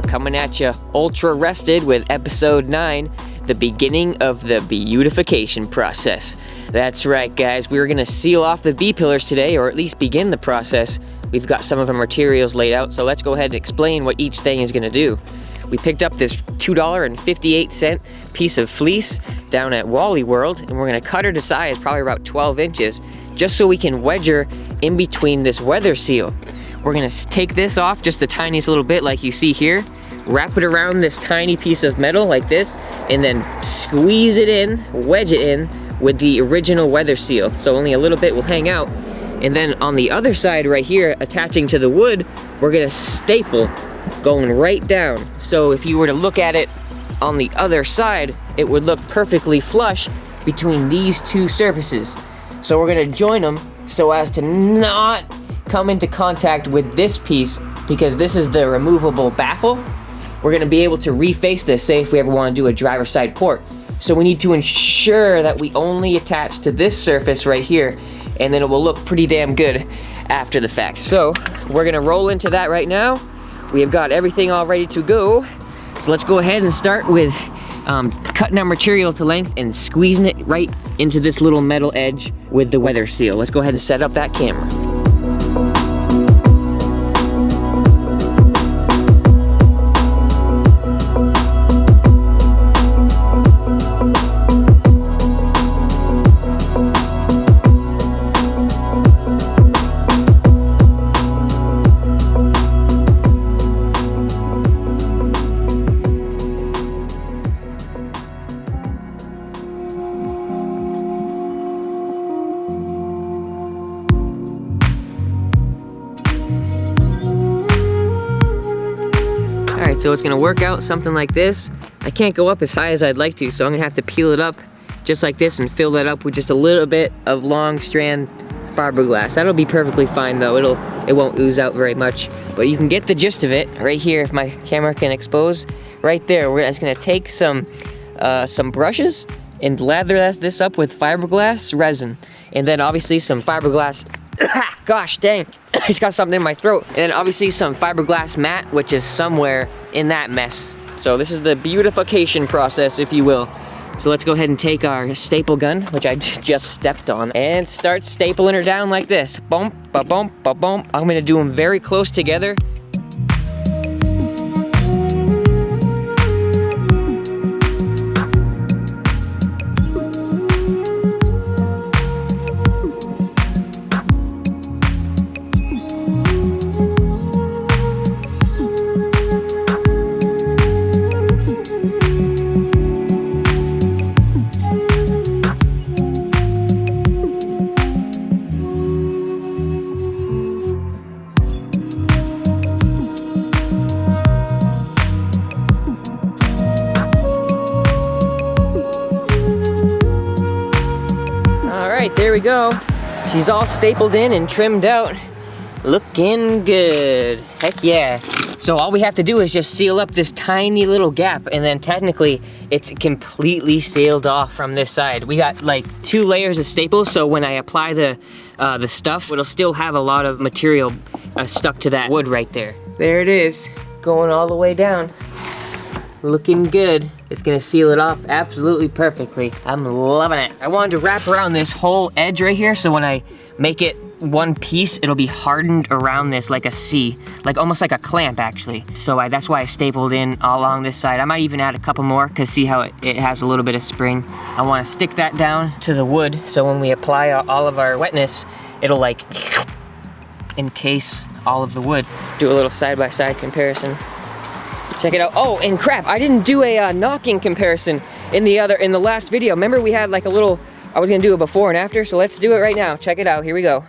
coming at you ultra rested with episode 9, the beginning of the beautification process. That's right, guys, we're gonna seal off the B-pillars today, or at least begin the process. We've got some of the materials laid out, so let's go ahead and explain what each thing is gonna do. We picked up this $2.58 piece of fleece down at Wally World, and we're gonna cut her to size, probably about 12 inches, just so we can wedge her in between this weather seal. We're gonna take this off just the tiniest little bit like you see here, wrap it around this tiny piece of metal like this, and then squeeze it in, wedge it in with the original weather seal. So only a little bit will hang out. And then on the other side right here, attaching to the wood, we're gonna staple going right down. So if you were to look at it on the other side, it would look perfectly flush between these two surfaces. So we're gonna join them so as to not come into contact with this piece, because this is the removable baffle. We're gonna be able to reface this, say if we ever wanna do a driver's side port. So we need to ensure that we only attach to this surface right here, and then it will look pretty damn good after the fact. So we're gonna roll into that right now. We have got everything all ready to go. So let's go ahead and start with cutting our material to length and squeezing it right into this little metal edge with the weather seal. Let's go ahead and set up that camera. Alright, so it's gonna work out something like this. I can't go up as high as I'd like to, so I'm gonna have to peel it up just like this and fill that up with just a little bit of long strand fiberglass. That'll be perfectly fine though, it won't ooze out very much. But you can get the gist of it right here, if my camera can expose. Right there, we're just gonna take some brushes and lather this up with fiberglass resin. And then obviously some fiberglass, gosh dang, I just got something in my throat. And then obviously some fiberglass mat, which is somewhere in that mess. So this is the beautification process, if you will. So let's go ahead and take our staple gun, which I just stepped on, and start stapling her down like this. Boom, ba-boom, ba-boom. I'm gonna do them very close together. There we go. She's all stapled in and trimmed out. Looking good. Heck yeah. So all we have to do is just seal up this tiny little gap, and then technically it's completely sealed off from this side. We got like 2 layers of staples, so when I apply the stuff, it'll still have a lot of material stuck to that wood right there. There it is, going all the way down. Looking good. It's gonna seal it off absolutely perfectly. I'm loving it. I wanted to wrap around this whole edge right here, so when I make it one piece, it'll be hardened around this like a C, like almost like a clamp actually. So that's why I stapled in all along this side. I might even add a couple more, cause see how it has a little bit of spring. I wanna stick that down to the wood, so when we apply all of our wetness, it'll like encase all of the wood. Do a little side-by-side comparison. Check it out. Oh, and crap, I didn't do a knocking comparison in the last video. Remember we had like a little, I was gonna do a before and after, so let's do it right now. Check it out, here we go.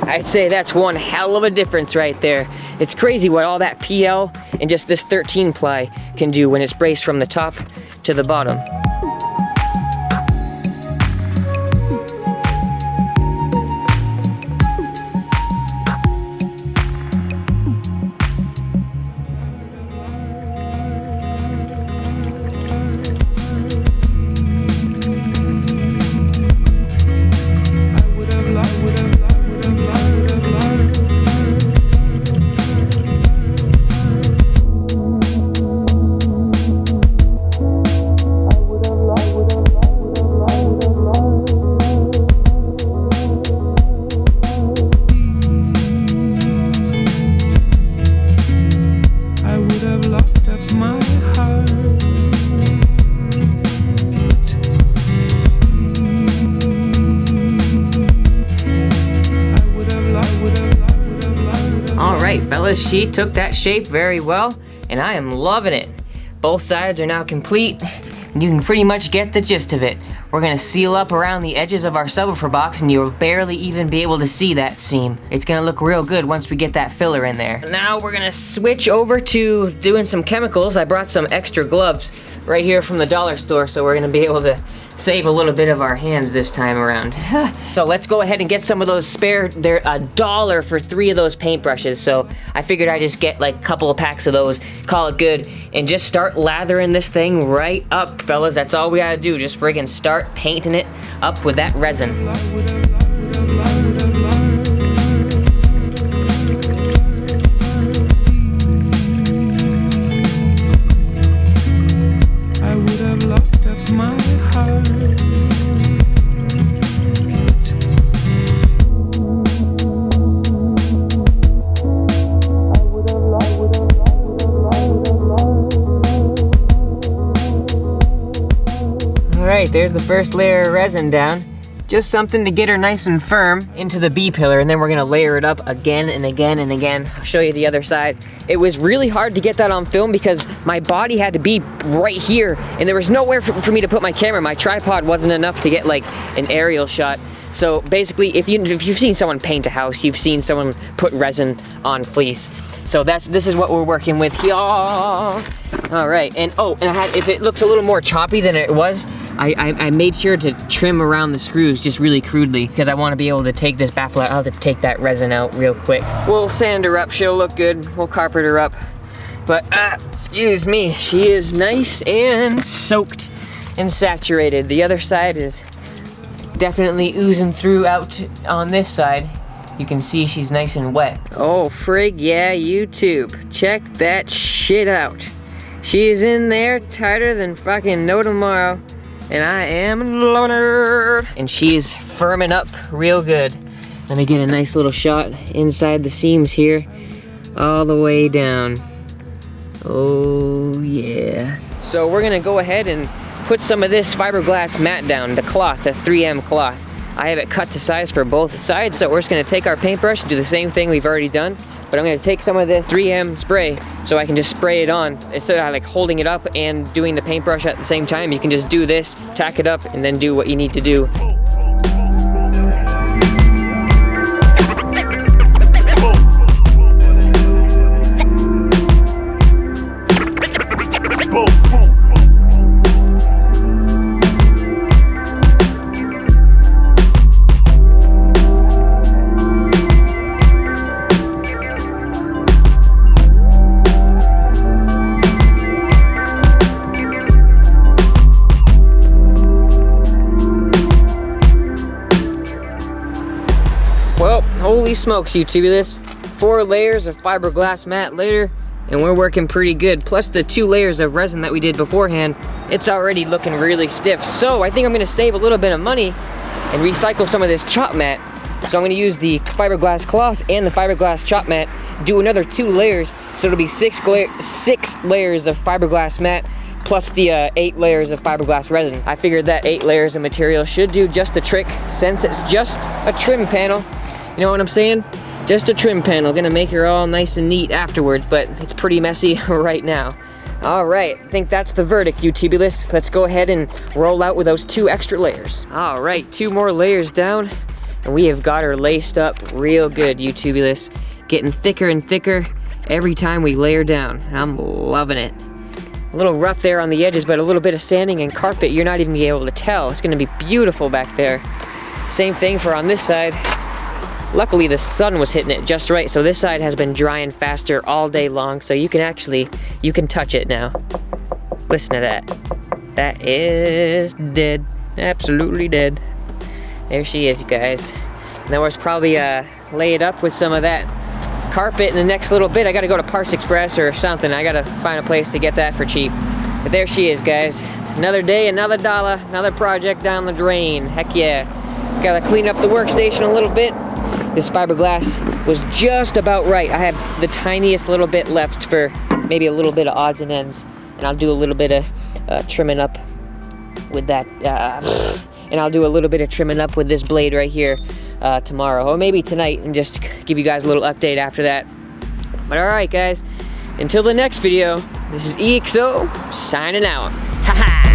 I'd say that's one hell of a difference right there. It's crazy what all that PL and just this 13 ply can do when it's braced from the top to the bottom. I would have liked right, fellas, she took that shape very well, and I am loving it. Both sides are now complete. You can pretty much get the gist of it. We're gonna seal up around the edges of our subwoofer box and you'll barely even be able to see that seam. It's gonna look real good once we get that filler in there. Now we're gonna switch over to doing some chemicals. I brought some extra gloves right here from the dollar store, so we're gonna be able to save a little bit of our hands this time around. So let's go ahead and get some of those spare. They're $1 for 3 of those paintbrushes, so I figured I'd just get like a couple of packs of those, call it good, and just start lathering this thing right up, fellas. That's all we gotta do, just friggin' start painting it up with that resin. Alright, there's the first layer of resin down. Just something to get her nice and firm into the B pillar, and then we're gonna layer it up again and again and again. I'll show you the other side. It was really hard to get that on film because my body had to be right here, and there was nowhere for me to put my camera. My tripod wasn't enough to get like an aerial shot. So basically, if you've seen someone paint a house, you've seen someone put resin on fleece. So this is what we're working with here. All right, and if it looks a little more choppy than it was, I made sure to trim around the screws just really crudely because I want to be able to take this baffle out. I'll have to take that resin out real quick. We'll sand her up, she'll look good. We'll carpet her up. But, excuse me, she is nice and soaked and saturated. The other side is definitely oozing through out on this side. You can see she's nice and wet. Oh, frig yeah, YouTube. Check that shit out. She is in there tighter than fucking no tomorrow. And I am loving her. And she's firming up real good. Let me get a nice little shot inside the seams here, all the way down. Oh yeah. So we're gonna go ahead and put some of this fiberglass mat down, the cloth, the 3M cloth. I have it cut to size for both sides, so we're just gonna take our paintbrush and do the same thing we've already done. But I'm gonna take some of this 3M spray so I can just spray it on. Instead of like holding it up and doing the paintbrush at the same time, you can just do this, tack it up, and then do what you need to do. Well, holy smokes, YouTube, this 4 layers of fiberglass mat later, and we're working pretty good. Plus the 2 layers of resin that we did beforehand, it's already looking really stiff. So I think I'm gonna save a little bit of money and recycle some of this chop mat. So I'm gonna use the fiberglass cloth and the fiberglass chop mat, do another 2 layers, so it'll be 6 layers of fiberglass mat, plus the 8 layers of fiberglass resin. I figured that 8 layers of material should do just the trick, since it's just a trim panel. You know what I'm saying? Just a trim panel, gonna make her all nice and neat afterwards, but it's pretty messy right now. All right, I think that's the verdict, YouTubulous. Let's go ahead and roll out with those 2 extra layers. All right, 2 more layers down, and we have got her laced up real good, YouTubulous. Getting thicker and thicker every time we layer down. I'm loving it. A little rough there on the edges, but a little bit of sanding and carpet, you're not even gonna be able to tell. It's gonna be beautiful back there. Same thing for on this side. Luckily the sun was hitting it just right, so this side has been drying faster all day long, so you can touch it now. Listen to that. That is dead. Absolutely dead. There she is, you guys. Now we're probably lay it up with some of that carpet in the next little bit. I gotta go to Parts Express or something. I gotta find a place to get that for cheap. But there she is, guys. Another day, another dollar, another project down the drain. Heck yeah. Gotta clean up the workstation a little bit. This fiberglass was just about right. I have the tiniest little bit left for maybe a little bit of odds and ends. And I'll do a little bit of trimming up with that. And I'll do a little bit of trimming up with this blade right here tomorrow. Or maybe tonight, and just give you guys a little update after that. But alright guys, until the next video, this is EXO signing out. Haha!